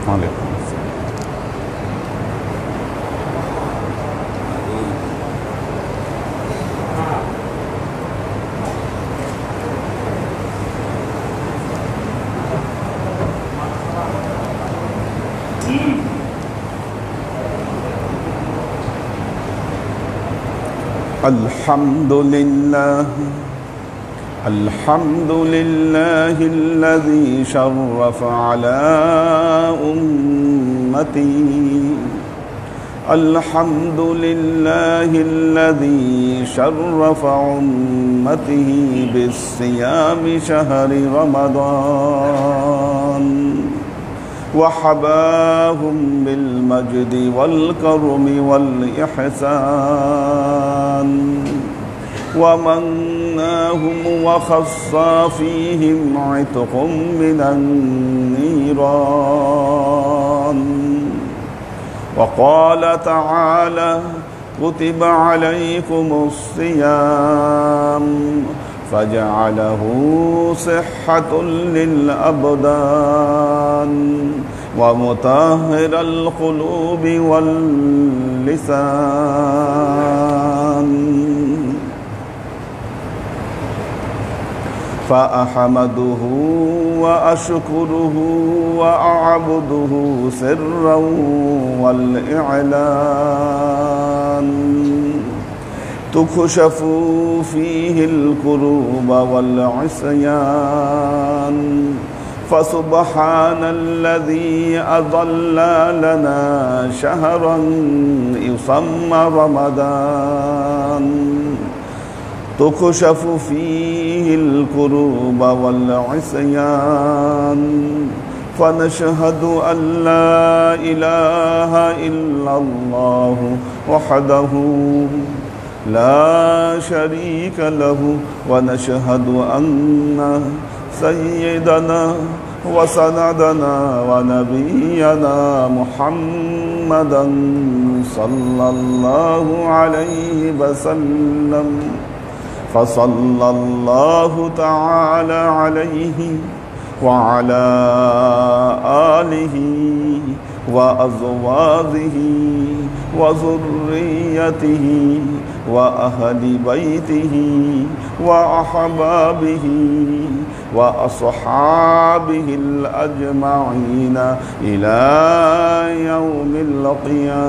وعليكم السلام. الحمد لله الذي شرف على أمتي. الحمد لله الذي شرف أمته بالصيام شهر رمضان وحباهم بالمجد والكرم والإحسان ومناهم وخص فيهم عتق من النيران. وقال تعالى: كتب عليكم الصيام فجعله صحة للأبدان ومطهر القلوب واللسان. فأحمده وأشكره وأعبده سرا والإعلان. تكشف فيه الكروب والعصيان. فسبحان الذي أضل لنا شهرا يسمى رمضان. تكشف فيه الكروب والعصيان. فنشهد أن لا إله إلا الله وحده لا شريك له، ونشهد أن سيدنا وسندنا ونبينا محمدا صلى الله عليه وسلم. فصلى الله تعالى عليه وعلى آله وأزواجه وذريته وأهل بيته وأحبابه وأصحابه الأجمعين إلى يوم القيامة.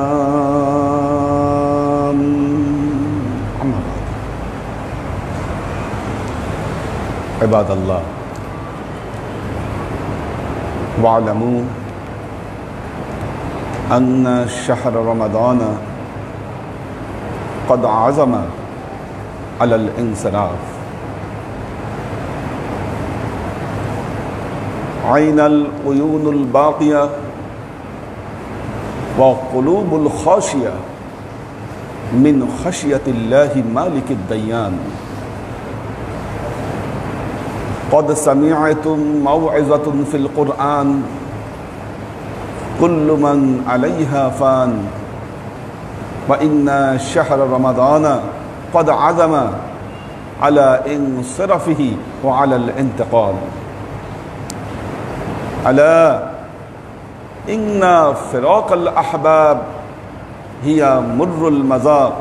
عباد الله، واعلموا أن شهر رمضان قد عزم على الانصراف. عين العيون الباقية وقلوب الخاشية من خشية الله مالك الديان. قد سمعتم موعظة في القرآن: كل من عليها فان، وإن شهر رمضان قد عزم على انصرافه وعلى الانتقال. ألا إن فراق الأحباب هي مر المذاق،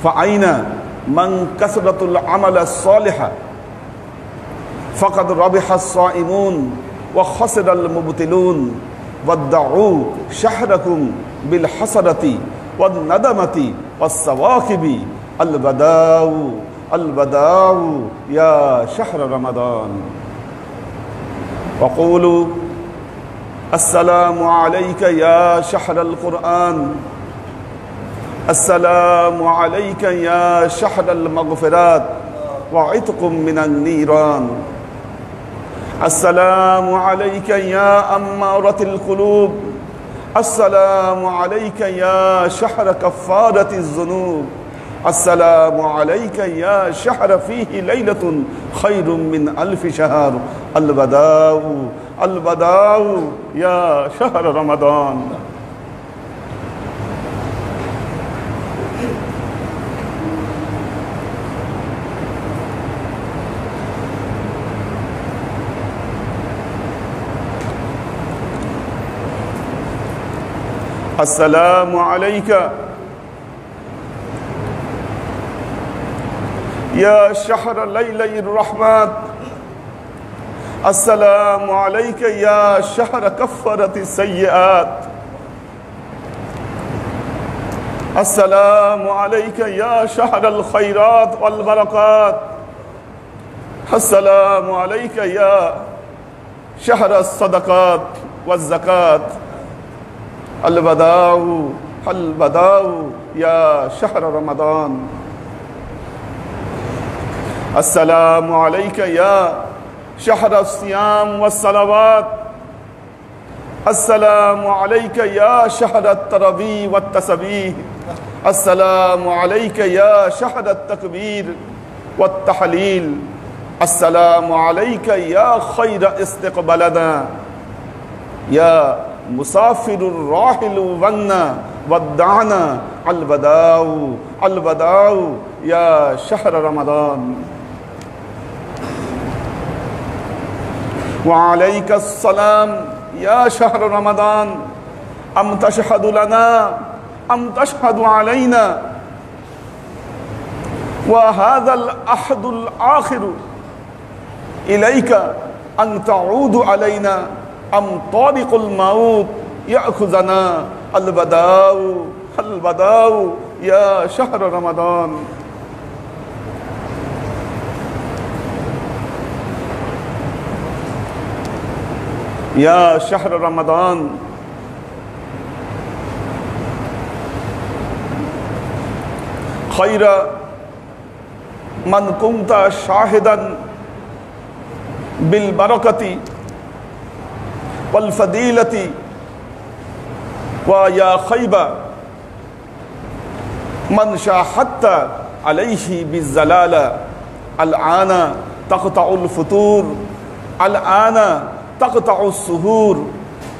فأين من كثرة العمل الصالح؟ فقد ربح الصائمون وخسر المبطلون. ودعوا شهركم بالحسرة والندمة والسواكب. البداء يا شهر رمضان. وقولوا: السلام عليك يا شهر القرآن. السلام عليك يا شهر المغفرات وعتق من النيران. السلام عليك يا أمارة القلوب. السلام عليك يا شهر كفارة الذنوب. السلام عليك يا شهر فيه ليلة خير من 1000 شهر. البداء يا شهر رمضان. السلام عليك يا شهر ليلي الرحمات السلام عليك يا شهر كفارة السيئات السلام عليك يا شهر الخيرات والبركات السلام عليك يا شهر الصدقات والزكاة البداء يا شهر رمضان السلام عليك يا شهر الصيام والصلوات السلام عليك يا شهر التراويح والتسبيح السلام عليك يا شهر التكبير والتحليل السلام عليك يا خير استقبالنا يا مسافر الراحل ونا ودعنا البداء يا شهر رمضان وعليك السلام يا شهر رمضان أم تشهد لنا أم تشهد علينا وهذا العهد الآخر إليك أن تعود علينا أم طارق الموت يأخذنا البداء يا شهر رمضان يا شهر رمضان خير من كنت شاهدا بالبركة والفضيلة ويا خيب من شاهدت عليه بالزلالة الآن تقطع الفطور الآن تقطع السهور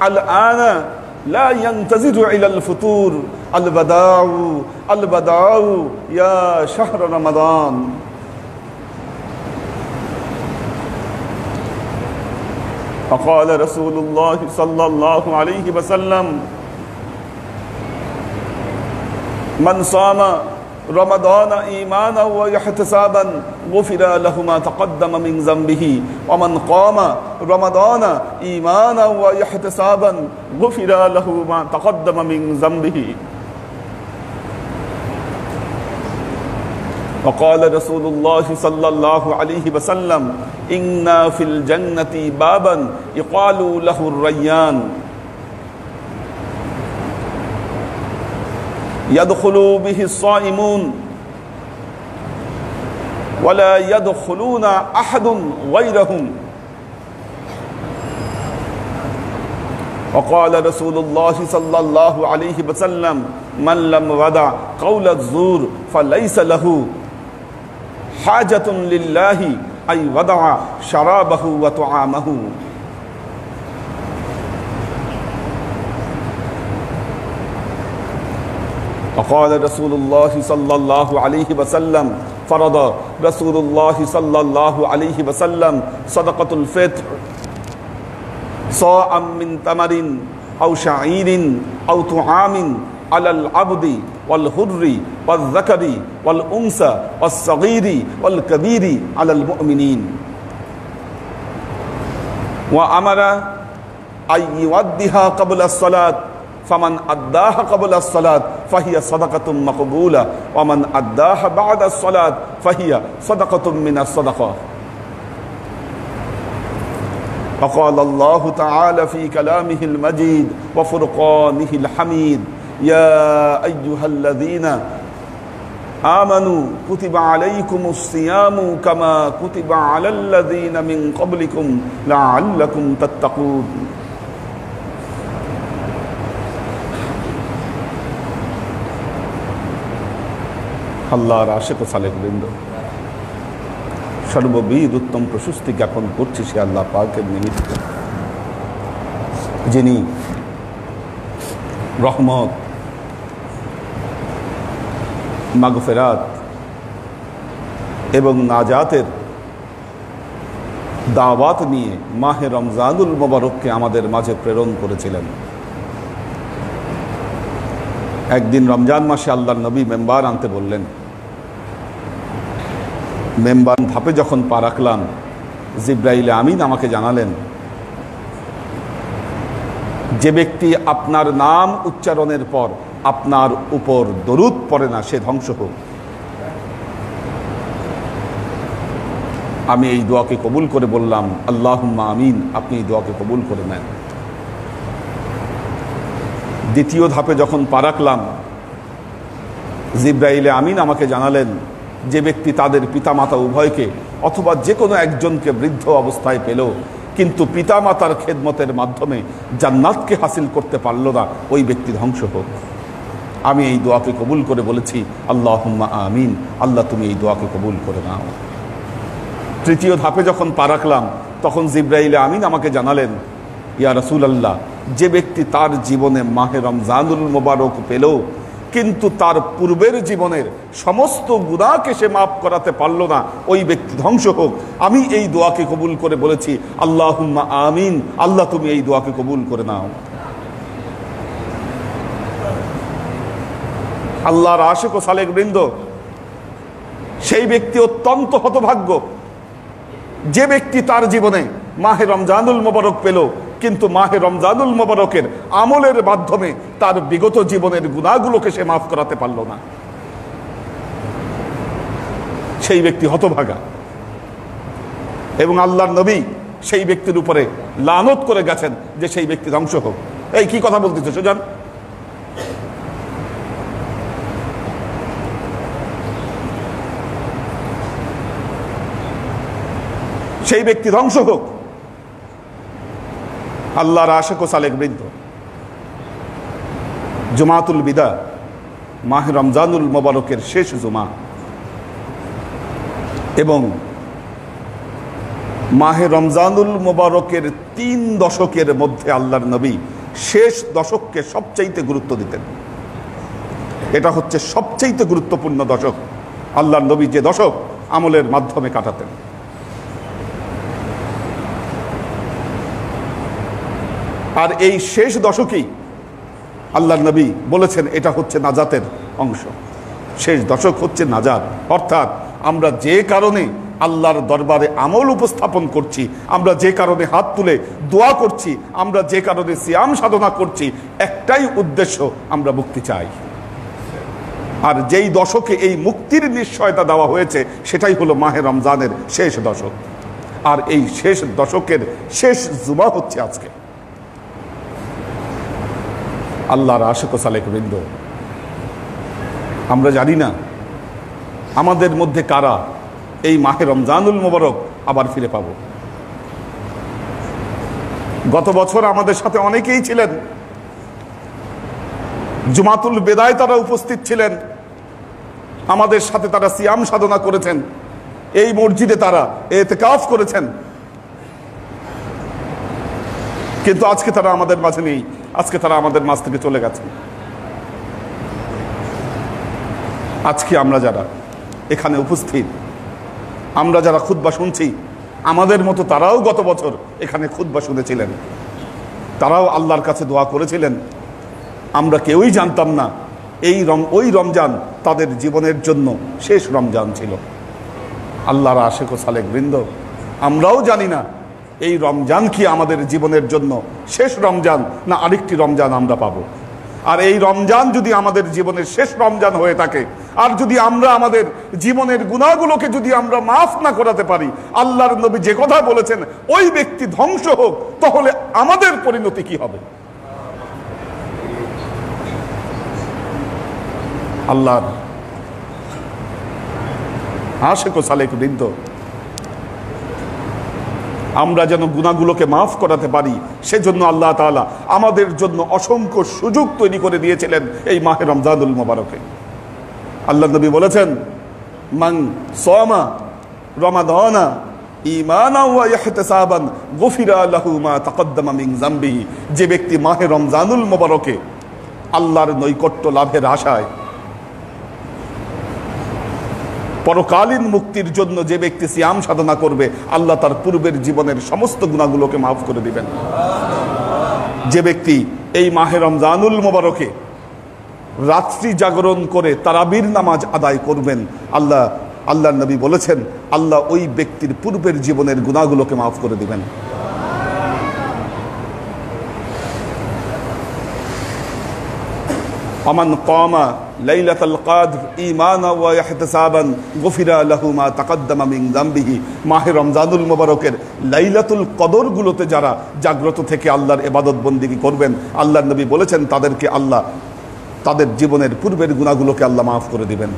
الآن لا ينتظر إلى الفطور البداء يا شهر رمضان فقال رسول الله صلى الله عليه وسلم من صام رمضان إيمانا واحتسابا غفر له ما تقدم من ذنبه ومن قام رمضان إيمانا واحتسابا غفر له ما تقدم من ذنبه وقال رسول الله صلى الله عليه وسلم إن في الجنة بابا يقال له الريان يدخل به الصائمون ولا يدخلون أحد غيرهم وقال رسول الله صلى الله عليه وسلم من لم يدع قول الزور فليس له حاجة لله أي وضع شرابه وطعامه وقال رسول الله صلى الله عليه وسلم فرض رسول الله صلى الله عليه وسلم صدقة الفطر صاعا من تمر أو شعير أو طعام على العبد والحر والذكر والأنثى والصغير والكبير على المؤمنين وأمر أن يودها قبل الصلاة فمن أداها قبل الصلاة فهي صدقة مقبولة ومن أداها بعد الصلاة فهي صدقة من الصدقة وقال الله تعالى في كلامه المجيد وفرقانه الحميد يا أيها الذين آمنوا كتب عليكم الصيام كما كتب على الذين من قبلكم لعلكم تتقون আল্লাহর আশিক ও সালেহবৃন্দ সর্ববিধ উত্তম প্রশস্তি জ্ঞাপন করছি সে আল্লাহ পাকের নিমিত্তে যিনি রহমত মাগফিরাত এবং নাজাতের দাওয়াত নিয়ে মাহে রমজানুল মুবারককে আমাদের মাঝে প্রেরণ করেছিলেন। একদিন রমজান মাসে আল্লাহর নবী মেম্বার আনতে বললেন। মেম্বার ধাপে যখন পা রাখলাম, জিব্রাইল আমিন আমাকে জানালেন, যে ব্যক্তি আপনার নাম উচ্চারণের পর আপনার উপর দরুদ পড়ে না সে ধ্বংস হোক। আমি এই দোয়াকে কবুল করে বললাম, আল্লাহুম্মা আমিন, আপনি এই দোয়াকে কবুল করে নেন। দ্বিতীয় ধাপে যখন পা রাখলাম, জিব্রাইল আমিন আমাকে জানালেন, যে ব্যক্তি তাদের পিতামাতা উভয়কে অথবা যে কোনো একজনকে বৃদ্ধ অবস্থায় পেল কিন্তু পিতামাতার খেদমতের মাধ্যমে জান্নাতকে হাসিল করতে পারল না, ওই ব্যক্তি ধ্বংস হোক। আমি এই দোয়াকে কবুল করে বলেছি, আল্লাহুম্মা আমিন, আল্লাহ তুমি এই দোয়াকে কবুল করে নাও। তৃতীয় ধাপে যখন পা রাখলাম, তখন জিব্রাইল আমিন আমাকে জানালেন, ইয়া রাসূলুল্লাহ, যে ব্যক্তি তার জীবনে মাহে রমজানুল মোবারক পেল কিন্তু তার পূর্বের জীবনের সমস্ত গুনাহকে সে মাফ করাতে পারল না, ওই ব্যক্তি ধ্বংস হোক। আমি এই দোয়াকে কবুল করে বলেছি, আল্লাহুম্মা আমিন, আল্লাহ তুমি এই দোয়াকে কবুল করে নাও। আল্লাহর আশিক ও সালেক বৃন্দ, সেই ব্যক্তি অত্যন্ত হতভাগ্য যে ব্যক্তি তার জীবনে মাহে রমজানুল মোবারক পেল কিন্তু মাহে রমজানুল মোবারকের আমলের মাধ্যমে তার বিগত জীবনের গুনাহগুলোকে সে মাফ করাতে পারল না। সেই ব্যক্তি হতভাগা। এবং আল্লাহর নবী সেই ব্যক্তির উপরে লানত করে গেছেন যে সেই ব্যক্তি ধ্বংস হোক। এই কি কথা বলতেছে সুজান? সেই ব্যক্তি ধ্বংস হোক। আল্লাহর আশিক ও সালেক বৃন্দ, জুমাতুল বিদা, মাহে রমজানুল মোবারকের শেষ জুমা এবং মাহে রমজানুল মোবারকের 3 দশকের মধ্যে আল্লাহর নবী শেষ দশককে সবচাইতে গুরুত্ব দিতেন। এটা হচ্ছে সবচাইতে গুরুত্বপূর্ণ দশক। আল্লাহর নবী যে দশক আমলের মাধ্যমে কাটাতেন। আর এই শেষ দশকেই আল্লাহর নবী বলেছেন এটা হচ্ছে নাজাতের অংশ। শেষ দশক হচ্ছে নাজাত, অর্থাৎ আমরা যে কারণে আল্লাহর দরবারে আমল উপস্থাপন করছি, আমরা যে কারণে হাত তুলে দোয়া করছি, আমরা যে কারণে সিয়াম সাধনা করছি, একটাই উদ্দেশ্য, আমরা মুক্তি চাই। আর যেই দশকে এই মুক্তির নিশ্চয়তা দেওয়া হয়েছে সেটাই হলো মাহে রমজানের শেষ দশক। আর এই শেষ দশকের শেষ জুমা হচ্ছে আজকে। আল্লাহর আশিক ও সালেক বৃন্দ, আমরা জানি না আমাদের মধ্যে কারা এই মাহে রমজানুল মোবারক আবার ফিরে পাব। গত বছর আমাদের সাথে অনেকেই ছিলেন, জুমাতুল বেদায় তারা উপস্থিত ছিলেন, আমাদের সাথে তারা সিয়াম সাধনা করেছেন, এই মসজিদে তারা ইতিকাফ করেছেন, কিন্তু আজকে তারা আমাদের মাঝে নেই, আজকে তারা আমাদের মাঝ থেকে চলে গেছে। আজকে আমরা যারা এখানে উপস্থিত, আমরা যারা খুতবা শুনছি, আমাদের মতো তারাও গত বছর এখানে খুতবা শুনেছিলেন, তারাও আল্লাহর কাছে দোয়া করেছিলেন। আমরা কেউই জানতাম না ওই রমজান তাদের জীবনের জন্য শেষ রমজান ছিল। আল্লাহর আশিক ও সালেক বৃন্দ, আমরাও জানি না এই রমজান কি আমাদের জীবনের জন্য শেষ রমজান না আরেকটি রমজান আমরা পাবো। আর এই রমজান যদি আমাদের জীবনের শেষ রমজান হয়ে থাকে, আর যদি আমরা আমাদের জীবনের গুনাহগুলোকে যদি আমরা মাফ না করাতে পারি, আল্লাহর নবী যে কথা বলেছেন ওই ব্যক্তি ধ্বংস হোক, তাহলে আমাদের পরিণতি কি হবে? আল্লাহর আশিক ও সালেক বৃন্দ, আমরা যেন গুনাহগুলোকে মাফ করাতে পারি সেজন্য আল্লাহ তাআলা আমাদের জন্য অসংখ্য সুযোগ তৈরি করে দিয়েছিলেন এই মাহে রমজানুল মোবারকে। আল্লাহ নবী বলেছেন, মান সামা রমাদানা ঈমানান ওয়া ইহতিসাবান গুফিরা লাহু মা তাকদ্দামা মিন যামবিহি। যে ব্যক্তি মাহে রমজানুল মোবারকে আল্লাহর নৈকট্য লাভের আশায়, পরকালীন মুক্তির জন্য যে ব্যক্তি সিয়াম সাধনা করবে, আল্লাহ তার পূর্বের জীবনের সমস্ত গুনাহগুলোকে মাফ করে দিবেন। যে ব্যক্তি এই মাহে রমজানুল মোবারকে রাত্রি জাগরণ করে তারাবির নামাজ আদায় করবেন, আল্লাহর নবী বলেছেন আল্লাহ ওই ব্যক্তির পূর্বের জীবনের গুনাহগুলোকে মাফ করে দিবেন। আমান কামা লাইলাতুল কদর ঈমানান ওয়া ইহতিসাবান গুফিরা লাহু মা তাকদ্দামা মিন যামবিহি। মাহে রমজানুল মুবারকের লাইলাতুল কদর গুলোতে যারা জাগ্রত থেকে আল্লাহর ইবাদত বন্দেগী করবেন, আল্লাহর নবী বলেছেন তাদেরকে আল্লাহ তাদের জীবনের পূর্বের গুনাহগুলোকে আল্লাহ মাফ করে দিবেন।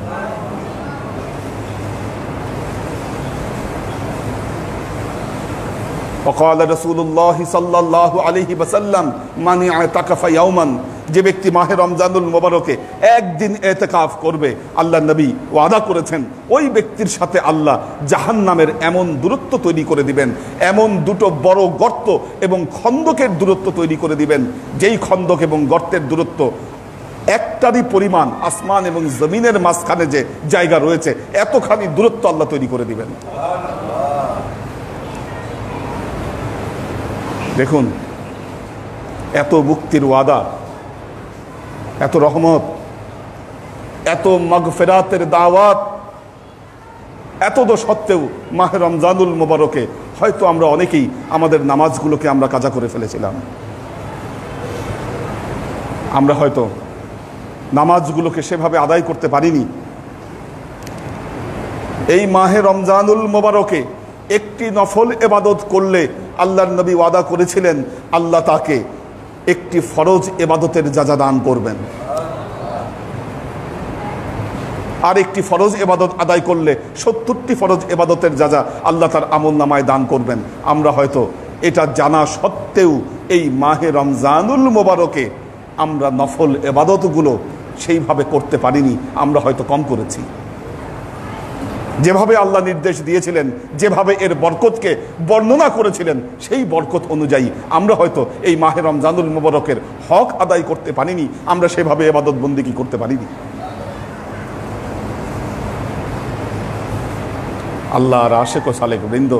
وقال رسول الله صلى الله عليه وسلم من اعتكف يوما, যে ব্যক্তি মাহে রমজানুল মুবারকে একদিন ইতিকাফ করবে, আল্লাহর নবী ওয়াদা করেছেন ওই ব্যক্তির সাথে আল্লাহ জাহান্নামের এমন দূরত্ব তৈরি করে দিবেন, এমন দুটো বড় গর্ত এবং খন্দকের দূরত্ব তৈরি করে দিবেন, যেই খন্দক এবং গর্তের দূরত্ব একটারই পরিমাণ আসমান এবং জমিনের মাঝখানে যে জায়গা রয়েছে এতখানি দূরত্ব আল্লাহ তৈরি করে দিবেন। দেখুন এত মুক্তির ওয়াদা, এত রহমত, এত মাগফিরাতের দাওয়াত, এত তো সত্ত্বেও মাহে রমজানুল মুবারকে হয়তো আমরা অনেকেই আমাদের নামাজগুলোকে আমরা কাজা করে ফেলেছিলাম। আমরা হয়তো নামাজগুলোকে সেভাবে আদায় করতে পারিনি। এই মাহে রমজানুল মুবারকে একটি নফল ইবাদত করলে আল্লাহর নবী ওয়াদা করেছিলেন আল্লাহ তাকে একটি ফরজ ইবাদতের যাজা দান করবেন, আর একটি ফরজ ইবাদত আদায় করলে 70টি ফরজ ইবাদতের যাজা আল্লাহ তার আমলনামায় দান করবেন। আমরা হয়তো এটা জানা সত্ত্বেও এই মাহে রমজানুল মুবারকে আমরা নফল ইবাদতগুলো সেইভাবে করতে পারিনি, আমরা হয়তো কম করেছি। যেভাবে আল্লাহ নির্দেশ দিয়েছিলেন, যেভাবে এর বরকতকে বর্ণনা করেছিলেন, সেই বরকত অনুযায়ী আমরা হয়তো এই মাহে রমজানুল মুবারকের হক আদায় করতে পারিনি, আমরা সেভাবে ইবাদত বন্দেগী করতে পারিনি। আল্লাহর আশিক ও সালেক বৃন্দ,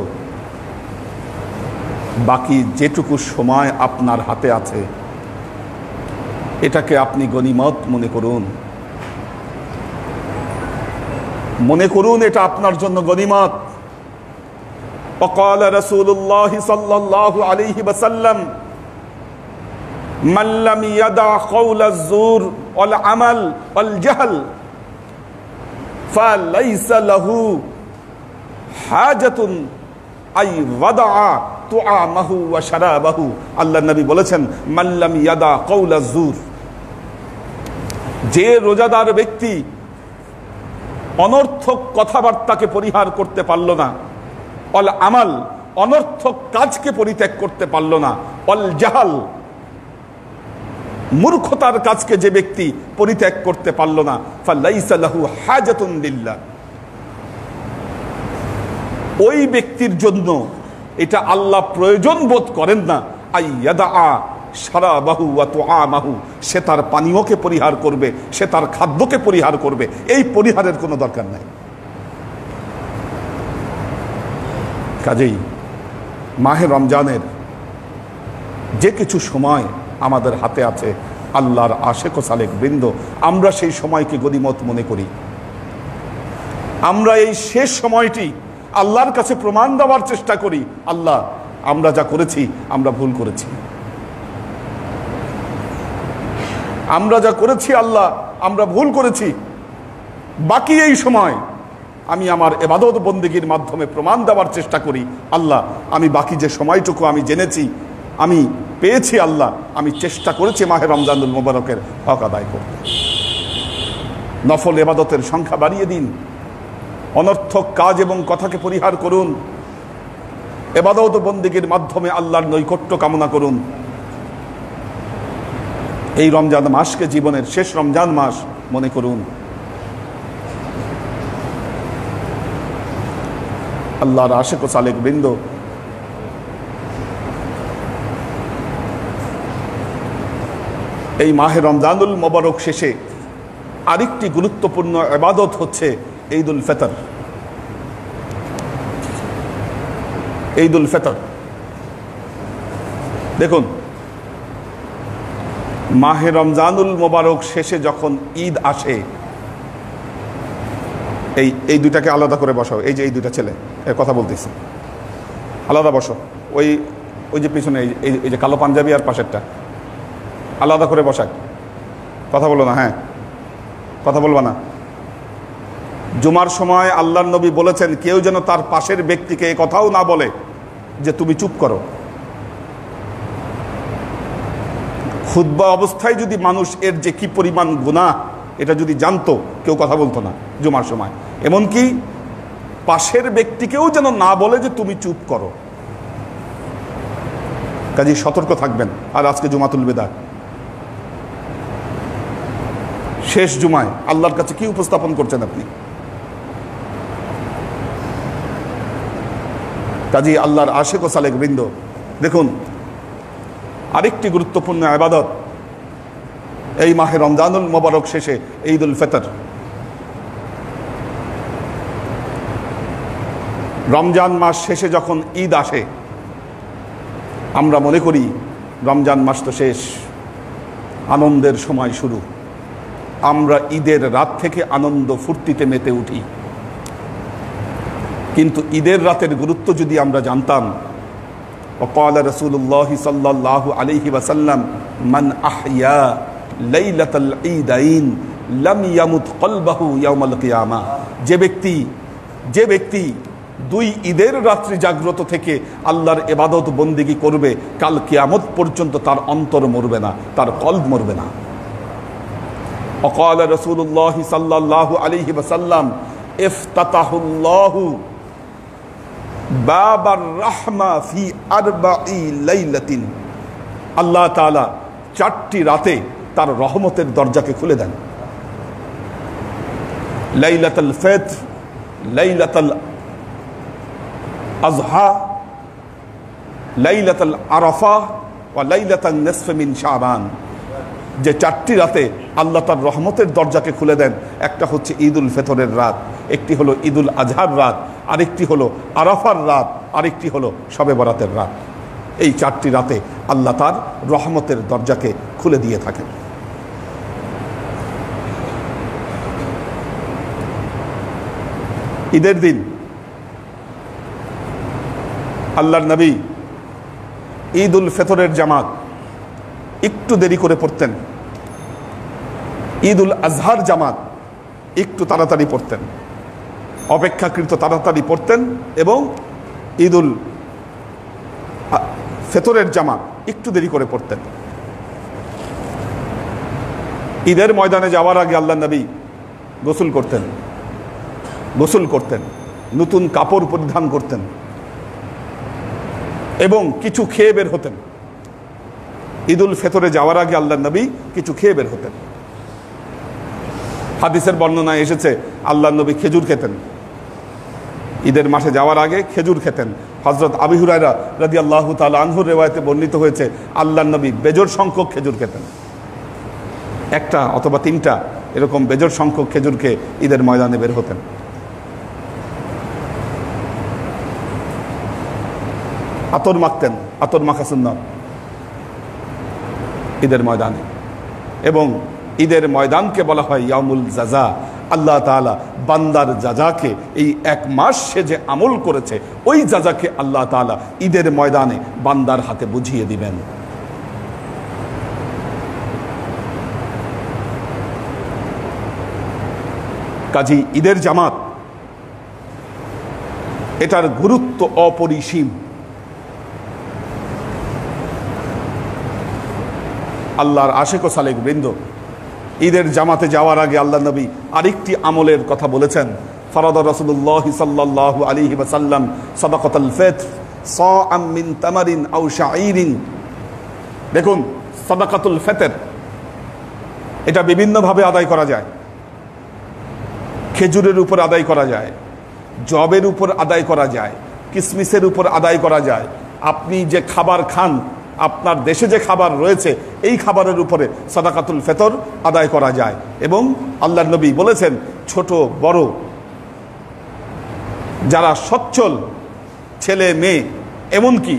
বাকি যেটুকু সময় আপনার হাতে আছে এটাকে আপনি গনিমত মনে করুন, মনে করুন এটা আপনার জন্য গনিমত। وقال رسول الله صلى الله عليه وسلم من لم يدع قول الزور والعمل والجهل فليس له حاجة أي وضع طعامه وشرابه। আল্লাহ নবী বলেছেন মান লাম ইয়াদা কওলা যুর, যে রোজাদার ব্যক্তি অনর্থক কথাবার্তাকে পরিহার করতে পারল না, অল আমাল অনর্থক কাজকে পরিত্যাগ করতে পারল না, অল জাহাল মূর্খতার কাজকে যে ব্যক্তি পরিত্যাগ করতে পারল না, ফালাইসা লাহু হাজাতুন লিল্লাহ, ওই ব্যক্তির জন্য এটা আল্লাহ প্রয়োজন বোধ করেন না আইয়াদা শারাবাহু ওয়া তুআমাহু, সে তার পানীয়কে পরিহার করবে, সে তার খাদ্যকে পরিহার করবে, এই পরিহারের কোনো দরকার নাই। কাজেই মাহে রমজানের যে কিছু সময় আমাদের হাতে আছে, আল্লাহর আশিক ও সালেক বৃন্দ, আমরা সেই সময়কে গনিমত মনে করি। আমরা এই শেষ সময়টি আল্লাহর কাছে প্রমাণ দেওয়ার চেষ্টা করি, আল্লাহ আমরা যা করেছি আমরা ভুল করেছি, আমরা যা করেছি আল্লাহ আমরা ভুল করেছি। বাকি এই সময় আমি আমার ইবাদত বন্দেগীর মাধ্যমে প্রমাণ দেওয়ার চেষ্টা করি, আল্লাহ আমি বাকি যে সময়টুকু আমি জেনেছি, আমি পেয়েছি, আল্লাহ আমি চেষ্টা করেছি মাহে রমজানুল মুবারকের হক আদায় করতে। নফল ইবাদতের সংখ্যা বাড়িয়ে দিন, অনর্থক কাজ এবং কথাকে পরিহার করুন, ইবাদত বন্দেগীর মাধ্যমে আল্লাহর নৈকট্য কামনা করুন। এই রমজান মাসকে জীবনের শেষ রমজান মাস মনে করুন। আল্লাহর আশিক ও সালেক বৃন্দ, এই মাহে রমজানুল মুবারক শেষে আরেকটি গুরুত্বপূর্ণ ইবাদত হচ্ছে ঈদুল ফিতর। ঈদুল ফিতর দেখুন, মাহে রমজানুল মোবারক শেষে যখন ঈদ আসে, এই দুইটাকে আলাদা করে বসাও। এই যে এই দুইটা ছেলে এর কথা বলতেছি, আলাদা বসো। ওই যে পিছনে এই যে কালো পাঞ্জাবি আর পাশেরটা আলাদা করে বসাক। কথা বলো না, হ্যাঁ কথা বলবা না। জুমার সময় আল্লাহর নবী বলেছেন কেউ যেন তার পাশের ব্যক্তিকে এই কথাও না বলে যে তুমি চুপ করো। খুতবা অবস্থায় যদি মানুষ এর যে কি পরিমাণ গুনাহ এটা যদি জানতো, কেউ কথা বলতো না জুমার সময়। এমনকি পাশের ব্যক্তিকেও যেন না বলে যে তুমি চুপ করো। কাজেই সতর্ক থাকবেন। আর আজকে জুমাতুল বিদা, শেষ জুমায় আল্লাহর কাছে কি উপস্থাপন করছেন আপনি? কাজেই আল্লাহর আশিক ও সালেক বৃন্দ, দেখুন আরেকটি গুরুত্বপূর্ণ ইবাদত এই মাহে রমজানুল মোবারক শেষে ঈদুল ফিতর। রমজান মাস শেষে যখন ঈদ আসে, আমরা মনে করি রমজান মাস তো শেষ, আনন্দের সময় শুরু। আমরা ঈদের রাত থেকে আনন্দ ফুর্তিতে মেতে উঠি। কিন্তু ঈদের রাতের গুরুত্ব যদি আমরা জানতাম, وقال رسول الله صلى الله عليه وسلم من أحيا ليلة العيدين لم يمت قلبه يوم القيامة। যে ব্যক্তি দুই ঈদের রাত্রি জাগ্রত থেকে আল্লাহর ইবাদত বন্দেগী করবে, কাল কিয়ামত পর্যন্ত তার অন্তর মরবে না, তার কলব মরবে না। وقال رسول الله صلى الله عليه وسلم افتتح الله বাবার রাহমা ফি আরবাঈ লাইলাতিন। আল্লাহ তাআলা 4টি রাতে তার রহমতের দরজাকে খুলে দেন। লাইলাতুল ফিতর, লাইলাতুল আযহা, লাইলাতুল আরাফা ওয়া লাইলাতুন নিসফ মিন শাবান। যে 4টি রাতে আল্লাহ তার রহমতের দরজাকে খুলে দেন, একটা হচ্ছে ঈদুল ফিতরের রাত, একটি হলো ঈদুল আজহার রাত, আরেকটি হলো আরাফার রাত, আরেকটি হলো শবে বরাতের রাত। এই 4টি রাতে আল্লাহ তার রহমতের দরজাকে খুলে দিয়ে থাকেন। ঈদের দিন আল্লাহর নবী ঈদুল ফিতরের জামাত একটু দেরি করে পড়তেন, ঈদুল আজহার জামাত একটু তাড়াতাড়ি পড়তেন, অপেক্ষাকৃত তাড়াতাড়ি পড়তেন, এবং ঈদুল ফিতরের জামাত একটু দেরি করে পড়তেন। ঈদের ময়দানে যাওয়ার আগে আল্লাহ নবী গোসল করতেন, নতুন কাপড় পরিধান করতেন এবং কিছু খেয়ে বের হতেন। ঈদুল ফিতরে যাওয়ার আগে আল্লাহ নবী কিছু খেয়ে বের হতেন। হাদিসের বর্ণনায় এসেছে আল্লাহ নবী খেজুর খেতেন, ঈদের মাসে যাওয়ার আগে খেজুর খেতেন। হযরত আবু হুরায়রা রাদিয়াল্লাহু তাআলা আনহুর রিওয়ায়াতে বর্ণিত হয়েছে আল্লাহ নবী বেজোড় সংখ্যক খেজুর খেতেন, 1টা অথবা 3টা এরকম বেজোড় সংখ্যক খেজুরকে ঈদের ময়দানে বের হতেন। আতর মাখতেন, আতর মাখা সুন্নাত ঈদের ময়দানে। এবং ঈদের ময়দানকে বলা হয় ইয়াউমুল জাযা। আল্লাহ তাআলা বান্দার জাযাকে, এই 1 মাস সে যে আমল করেছে ওই জাযাকে আল্লাহ তাআলা ঈদের ময়দানে বান্দার হাতে বুঝিয়ে দিবেন। কাজী ঈদের জামাত, এটার গুরুত্ব অপরিসীম। আল্লাহর আশিক ও সালেক বৃন্দ, ঈদের জামাতে যাওয়ার আগে আল্লাহ নবী আরেকটি আমলের কথা বলেছেন। ফারাদা রাসূলুল্লাহ সাল্লাল্লাহু আলাইহি ওয়াসাল্লাম সাদাকাতুল ফিতর সাআম মিন তামারিন আও শাঈরিন। দেখুন, সাদাকাতুল ফিতর এটা বিভিন্নভাবে আদায় করা যায়। খেজুরের উপর আদায় করা যায়, জবের উপর আদায় করা যায়, কিসমিসের উপর আদায় করা যায়। আপনি যে খাবার খান, আপনার দেশে যে খাবার রয়েছে এই খাবারের উপরে সাদাকাতুল ফিতর আদায় করা যায়। এবং আল্লাহর নবী বলেছেন ছোট বড় যারা সচ্ছল ছেলে মেয়ে, এমনকি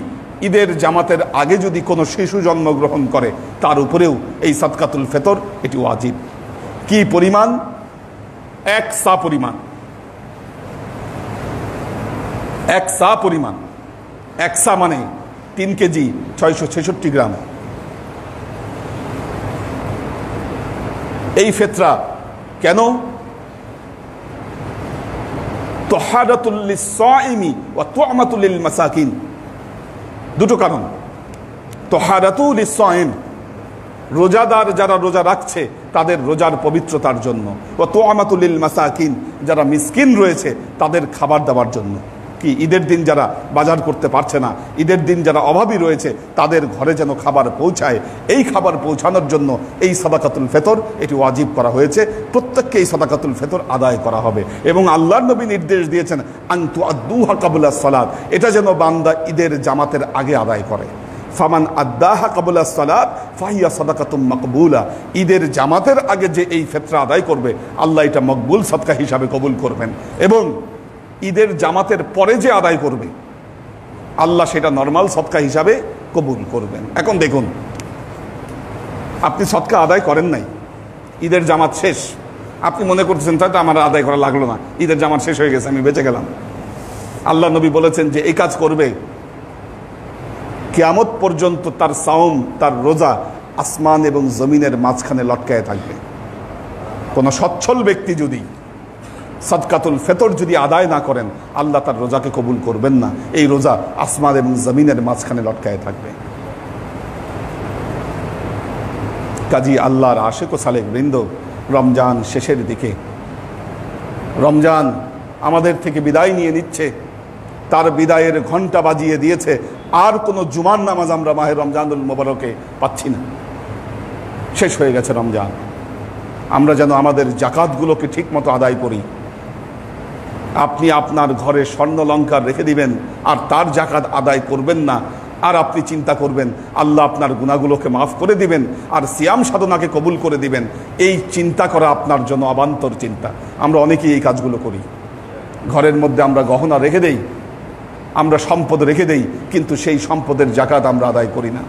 ঈদের জামাতের আগে যদি কোনো শিশু জন্মগ্রহণ করে তার উপরেও এই সাদকাতুল ফিতর এটি ওয়াজিব। কি পরিমাণ? 1 সা পরিমাণ, 1 সা পরিমাণ। 1 সা মানে 3 কেজি 666 গ্রাম। এই ফিতরা কেন? তুহারাতুল লিস-সাইমি ওয়া তু'মাতুল লিল মাসাকিন। দুটো কারণ। তুহারাতু লিস-সাইম, রোজাদার যারা রোজা রাখছে তাদের রোজার পবিত্রতার জন্য, ওয়া তু'মাতুল লিল মাসাকিন, যারা মিসকিন রয়েছে তাদের খাবার দেওয়ার জন্য। কি ঈদের দিন যারা বাজার করতে পারছে না, ঈদের দিন যারা অভাবী রয়েছে তাদের ঘরে যেন খাবার পৌঁছায়, এই খাবার পৌঁছানোর জন্য এই সাদাকাতুল ফিতর এটি ওয়াজিব করা হয়েছে। প্রত্যেককে এই সাদাকাতুল ফিতর আদায় করা হবে। এবং আল্লাহর নবী নির্দেশ দিয়েছেন আন তুআদ্দুহা ক্বাবলা সালাত, এটা যেন বান্দা ঈদের জামাতের আগে আদায় করে। ফামান আদ্দাহা ক্বাবলা সালাত ফাহিয়া সাদাকাতুম মাকবুলা, ঈদের জামাতের আগে যে এই ফিতরা আদায় করবে আল্লাহ এটা মকবুল সাদকা হিসাবে কবুল করবেন। এবং ঈদের জামাতের পরে যে আদায় করবে আল্লাহ সেটা নরমাল সদকা হিসাবে কবুল করবেন। এখন দেখুন, আপনি সদকা আদায় করেন নাই, ঈদের জামাত শেষ, আপনি মনে করতেছেন তাই তো আমার আদায় করা লাগলো না, ঈদের জামাত শেষ হয়ে গেছে, আমি বেঁচে গেলাম। আল্লাহ নবী বলেছেন যে এই কাজ করবে কিয়ামত পর্যন্ত তার সাওম, তার রোজা আসমান এবং জমিনের মাঝখানে লটকায় থাকবে। কোন সচ্ছল ব্যক্তি যদি সাদকাতুল ফিতর যদি আদায় না করেন আল্লাহ তার রোজাকে কবুল করবেন না। এই রোজা আসমান এবং জমিনের মাঝখানে লটকায় থাকবে। কাজী আল্লাহর আশিক ও সালেক বৃন্দ, রমজান শেষের দিকে, রমজান আমাদের থেকে বিদায় নিয়ে নিচ্ছে, তার বিদায়ের ঘন্টা বাজিয়ে দিয়েছে। আর কোনো জুমার নামাজ আমরা মাহে রমজানুল মোবারকে পাচ্ছি না, শেষ হয়ে গেছে রমজান। আমরা যেন আমাদের জাকাতগুলোকে ঠিক মতো আদায় করি। আপনি আপনার ঘরে স্বর্ণলঙ্কার রেখে দিবেন আর তার জাকাত আদায় করবেন না, আর আপনি চিন্তা করবেন আল্লাহ আপনার গুনাহগুলোকে মাফ করে দিবেন আর সিয়াম সাধনাকে কবুল করে দিবেন, এই চিন্তা করা আপনার জন্য অবান্তর চিন্তা। আমরা অনেকেই এই কাজগুলো করি। ঘরের মধ্যে আমরা গহনা রেখে দেই, আমরা সম্পদ রেখে দেই, কিন্তু সেই সম্পদের জাকাত আমরা আদায় করি না।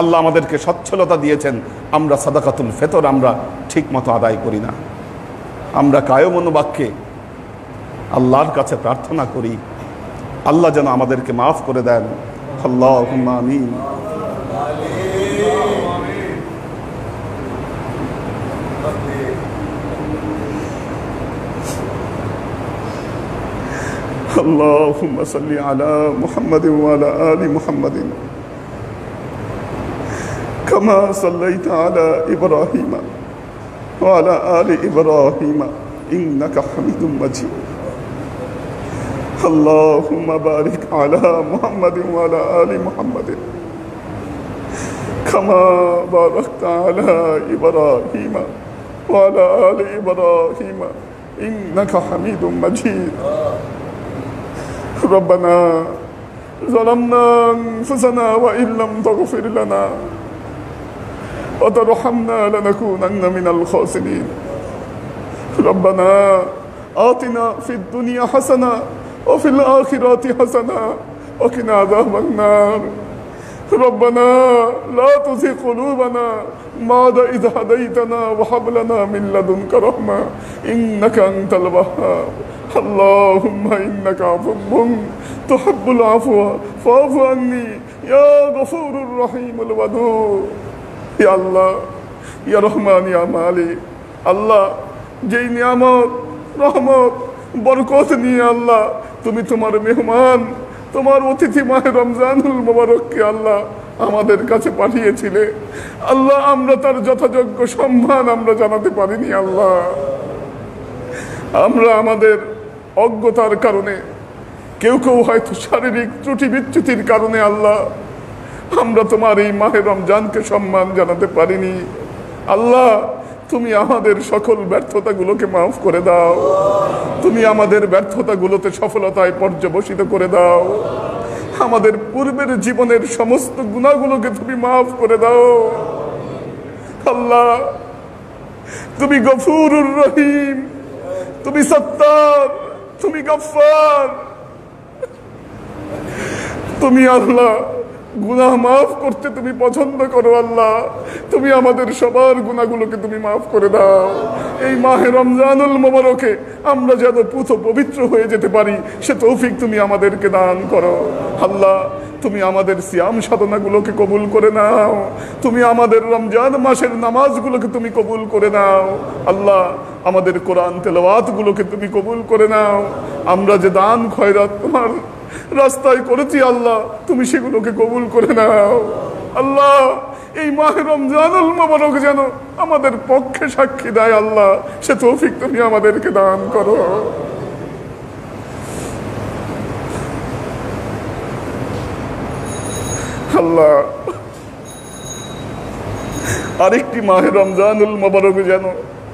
আল্লাহ আমাদেরকে সচ্ছলতা দিয়েছেন, আমরা সাদাকাতুল ফিতর আমরা ঠিক মতো আদায় করি না। আমরা কায় মনোবাক্যে আল্লাহর কাছে প্রার্থনা করি আল্লাহ যেন আমাদেরকে মাফ করে দেন। আল্লাহুম্মা আমিন। আল্লাহুম্মা সাল্লি আলা মুহাম্মাদিন ওয়া আলা আলি মুহাম্মাদিন কামা সাল্লাইতা আলা ইব্রাহিম ওয়া আলা আলি ইব্রাহিম ইন্নাকা হামিদুম মাজিদ। اللهم بارك على محمد وعلى آل محمد كما باركت على إبراهيم وعلى آل إبراهيم إنك حميد مجيد. ربنا ظلمنا أنفسنا وإن لم تغفر لنا وترحمنا لنكونن من الخاسرين. ربنا آتنا في الدنيا حسنة وفي الآخرة حسنة وقنا عذاب النار. ربنا لا تزغ قلوبنا بعد إذ هديتنا وهب لنا من لدنك رحمة إنك أنت الوهاب. اللهم إنك عفو تحب العفو فاعف عني يا غفور الرحيم الودود. يا الله يا رحمن يا مالك, আল্লাহ যেই নিয়ামত রহমত বরকত নিয়ে আল্লাহ তুমি তোমার মেহমান, তোমার অতিথি মাহে রমজানুল মোবারককে আল্লাহ আমাদের কাছে পাঠিয়েছিলে, আল্লাহ আমরা তার যথাযোগ্য সম্মান আমরা জানাতে পারিনি। আল্লাহ আমরা আমাদের অজ্ঞতার কারণে, কেউ কেউ হয়তো শারীরিক ত্রুটি বিচ্যুতির কারণে আল্লাহ আমরা তোমার এই মাহে রমজানকে সম্মান জানাতে পারিনি। আল্লাহ তুমি আমাদের সকল ব্যর্থতাগুলোকে মাফ করে দাও, তুমি আমাদের ব্যর্থতাগুলোতে সফলতায় পর্যবসিত করে দাও, আমাদের পূর্বের জীবনের সমস্ত গুনাহগুলোকে তুমি মাফ করে দাও। আল্লাহ তুমি গফুরুর রহিম, তুমি সত্তার, তুমি গফফার, তুমি আল্লাহ গুনাহ মাফ করতে তুমি পছন্দ করো আল্লাহ। তুমি আমাদের সবার গুনাহগুলোকে তুমি মাফ করে দাও। এই মাহে রমজানুল মোবারকে আমরা যেন পবিত্র হয়ে যেতে পারি সে তৌফিক তুমি আমাদেরকে দান করো আল্লাহ। তুমি আমাদের সিয়াম সাধনাগুলোকে কবুল করে নাও। তুমি আমাদের রমজান মাসের নামাজগুলোকে তুমি কবুল করে নাও আল্লাহ। আমাদের কোরআন তেলাওয়াতগুলোকে তুমি কবুল করে নাও। আমরা যে দান খয়রাত তোমার রাস্তায় করেছি আল্লাহ, তুমি সেগুলোকে কবুল করে নাও আল্লাহ। এই মাহে রমজানুল মোবারক যেন আমাদের পক্ষে সাক্ষী দেয় আল্লাহ, সে তৌফিক তুমি আমাদেরকে দান করো। আল্লাহ আরেকটি মাহে রমজানুল মোবারক যেন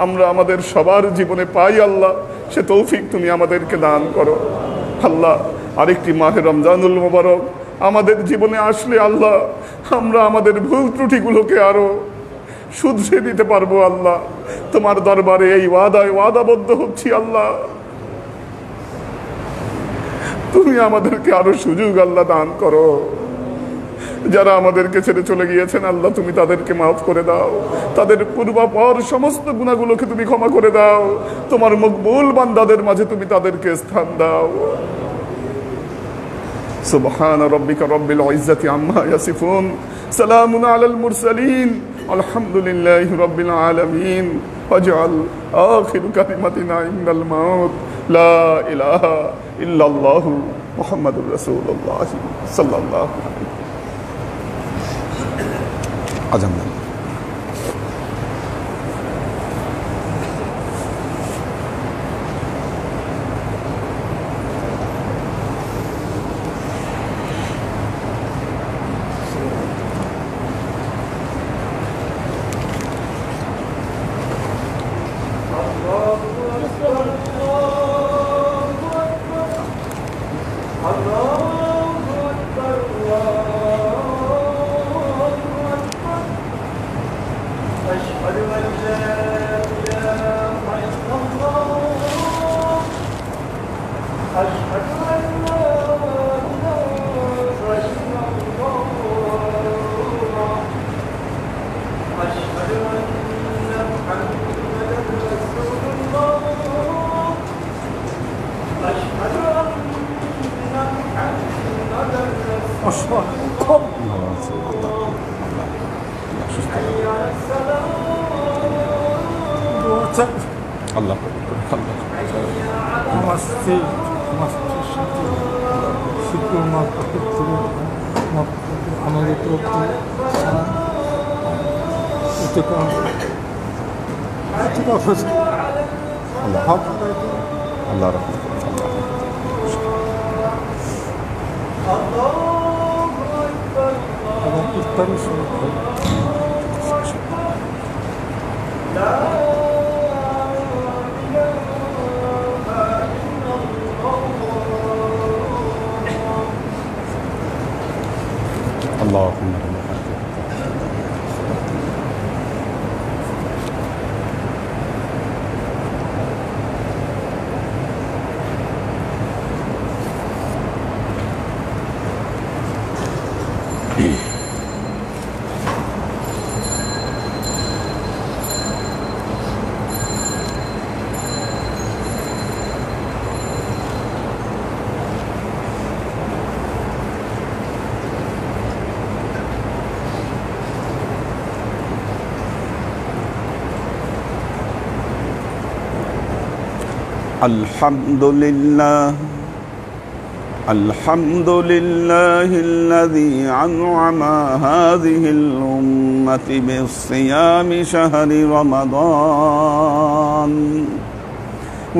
আমরা আমাদের সবার জীবনে পাই আল্লাহ, সে তৌফিক তুমি আমাদেরকে দান করো আল্লাহ। আরেকটি মাহে রমজানুল মোবারক আমাদের জীবনে আসলে আল্লাহ আমরা আমাদের ভুল ত্রুটিগুলোকে আরো শুধরে দিতে পারবো আল্লাহ। তোমার দরবারে এই ওয়াদাবদ্ধ হচ্ছি আল্লাহ, তুমি আমাদেরকে আরো সুযোগ আল্লাহ দান করো। যারা আমাদেরকে ছেড়ে চলে গিয়েছেন আল্লাহ তুমি তাদেরকে মাফ করে দাও। তাদের পূর্বাপর সমস্ত গুনাহগুলোকে তুমি ক্ষমা করে দাও। তোমার মকবুল বান্দাদের মাঝে তুমি তাদেরকে স্থান দাও। সুবহান রাব্বিকা রাব্বিল ইজ্জাতি আম্মা ইয়াসিফুন, সালামুন আলাল মুরসালিন, আলহামদুলিল্লাহি রাব্বিল আলামিন। ওয়াজআল আখিরু কালিমাতিনা ইন্দাল মাউত লা ইলাহা ইল্লাল্লাহু মুহাম্মাদুর রাসূলুল্লাহ সাল্লাল্লাহু আলাইহি ওয়াসাল্লাম। আল্লাহ আমাদের আল্লাহ এবং ইফতারের সময় اللهم الحمد لله الذي أنعم هذه الأمة بالصيام شهر رمضان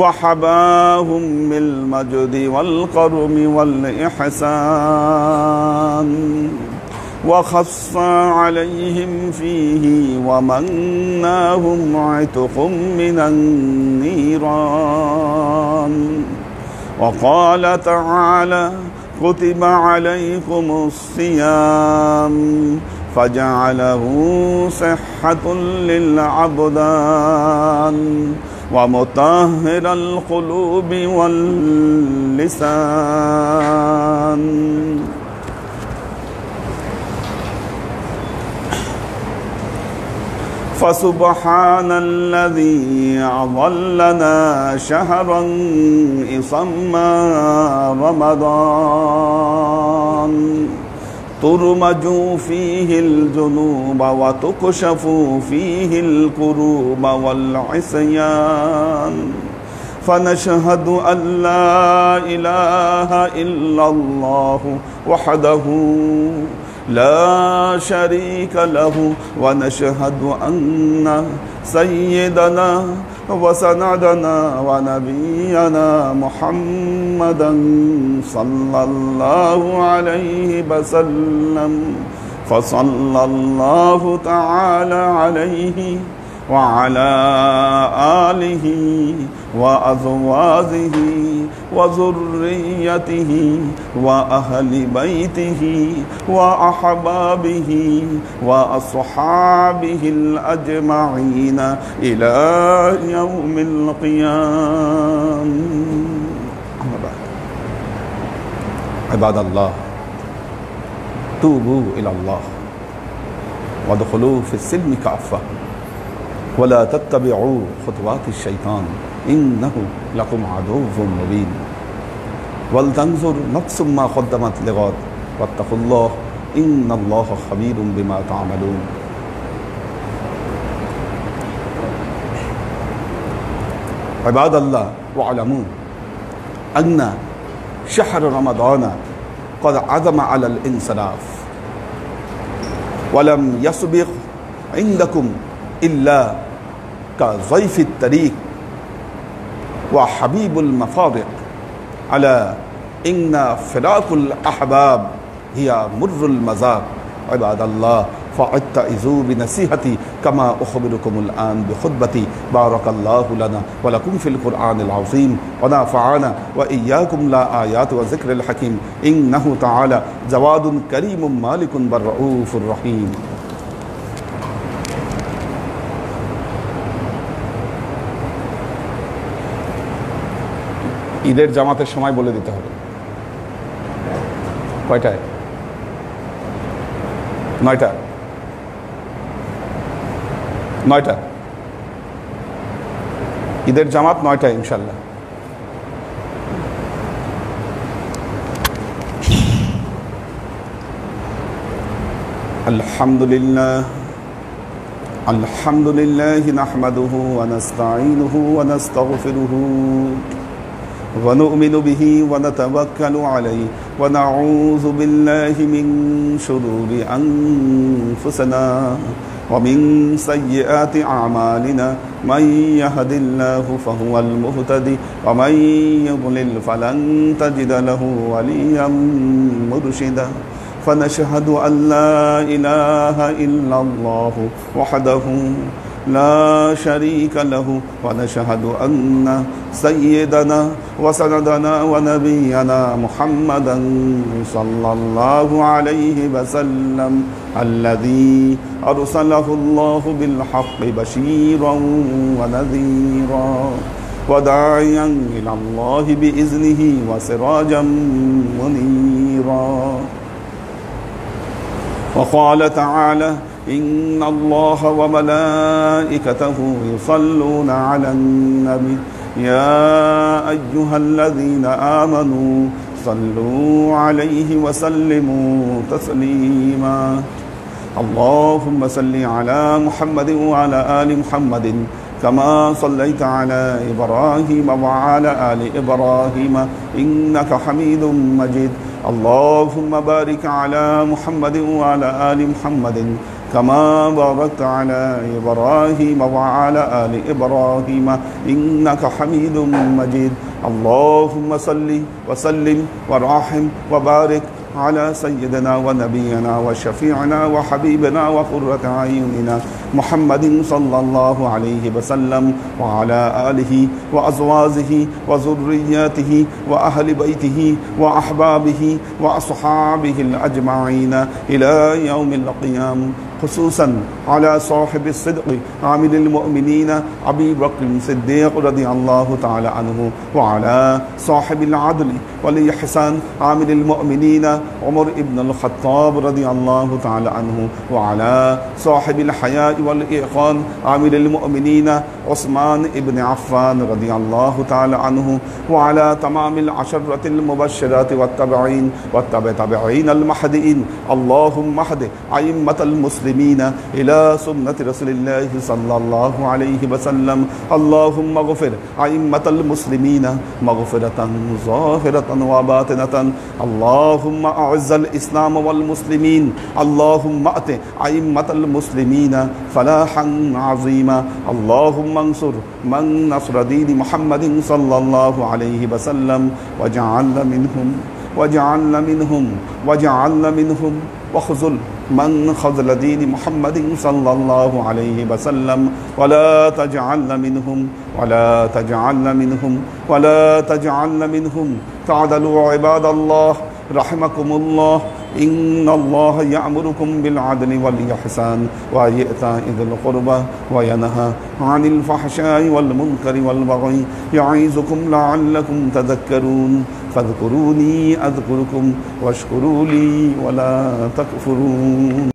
وحباهم بالمجد والكرم والإحسان وخص عليهم فيه ومناهم عتق من النيران. وقال تعالى: كتب عليكم الصيام فجعله صحة للأبدان ومطهر القلوب واللسان. فسبحان الذي أظلنا شهرا إصما رمضان ترمج فيه الذنوب وتكشف فيه الكروب والعصيان فنشهد أن لا إله إلا الله وحده لا شريك له ونشهد أن سيدنا وسندنا ونبينا محمدا صلى الله عليه وسلم فصلى الله تعالى عليه وعلى آله وأزواجه وذريته وأهل بيته وأحبابه وأصحابه الأجمعين إلى يوم القيامة. عباد الله توبوا إلى الله وادخلوا في السلم كافة ولا تتبعوا خطوات الشيطان إنه لكم عدو مبين ولتنظر نفس ما قدمت لغد واتقوا الله إن الله خبير بما تعملون. عباد الله واعلموا أن شهر رمضان قد عزم على الانصراف ولم يسبق عندكم إلا كضيف الطريق وحبيب المفارق على إن فراق الأحباب هي مر المذاق. عباد الله فاتعظوا بنصيحتي كما أخبركم الآن بخطبتي. بارك الله لنا ولكم في القرآن العظيم ونفعنا وإياكم لا آيات وذكر الحكيم إنه تعالى جواد كريم مالك بالرؤوف الرحيم. ঈদের জামাতের সময় বলে দিতে হবে কয়টায়? 9টা। ঈদের জামাত 9টায় ইনশাল্লাহ। আলহামদুলিল্লাহ নাহমাদুহু ওয়া নাস্তাঈনুহু ওয়া নাস্তাগফিরুহু ونؤمن به ونتوكل عليه ونعوذ بالله من شرور أنفسنا ومن سيئات أعمالنا من يهد الله فهو المهتدي ومن يضلل فلن تجد له وليا مرشدا فنشهد أن لا إله إلا الله وحده لا شريك له ونشهد أن سيدنا وسندنا ونبينا محمدا صلى الله عليه وسلم الذي أرسله الله بالحق بشيرا ونذيرا وداعيا إلى الله بإذنه وسراجا منيرا. وقال تعالى إن الله وملائكته يصلون على النبي يا أيها الذين آمنوا صلوا عليه وسلموا تسليما. اللهم صل على محمد وعلى آل محمد كما صليت على إبراهيم وعلى آل إبراهيم إنك حميد مجيد. اللهم بارك على محمد وعلى آل محمد كما باركت على إبراهيم وعلى آل إبراهيم إنك حميد مجيد. اللهم صل وسلم ورحم وبارك على سيدنا ونبينا وشفيعنا وحبيبنا وقرة أعيننا محمد صلى الله عليه وسلم وعلى آله وأزواجه وذرياته وأهل بيته وأحبابه وأصحابه الأجمعين إلى يوم القيامة. خصوصا على صاحب الصدق عامل المؤمنين أبي بكر الصديق رضي الله تعالى عنه، وعلى صاحب العدل والإحسان عامل المؤمنين عمر بن الخطاب رضي الله تعالى عنه، وعلى صاحب الحياء والإيقان عامل المؤمنين عثمان بن عفان رضي الله تعالى عنه، وعلى تمام العشرة المبشرات والتابعين والتابعين المهديين. اللهم اهد أئمة المسلمين إلى سنة رسول الله صلى الله عليه وسلم. اللهم اغفر أئمة المسلمين مغفرة ظاهرة وباطنة. اللهم أعز الإسلام والمسلمين. اللهم أت أئمة المسلمين فلاحا عظيما. اللهم انصر من نصر دين محمد صلى الله عليه وسلم وجعلنا منهم وخذل من خذل دين محمد صلى الله عليه وسلم، ولا تجعلنا منهم. تعدلوا عباد الله رحمكم الله. إن الله يأمركم بالعدل والإحسان وإيتاء ذي القربى وينهى عن الفحشاء والمنكر والبغي يعظكم لعلكم تذكرون. فاذكروني أذكركم واشكروا لي ولا تكفرون.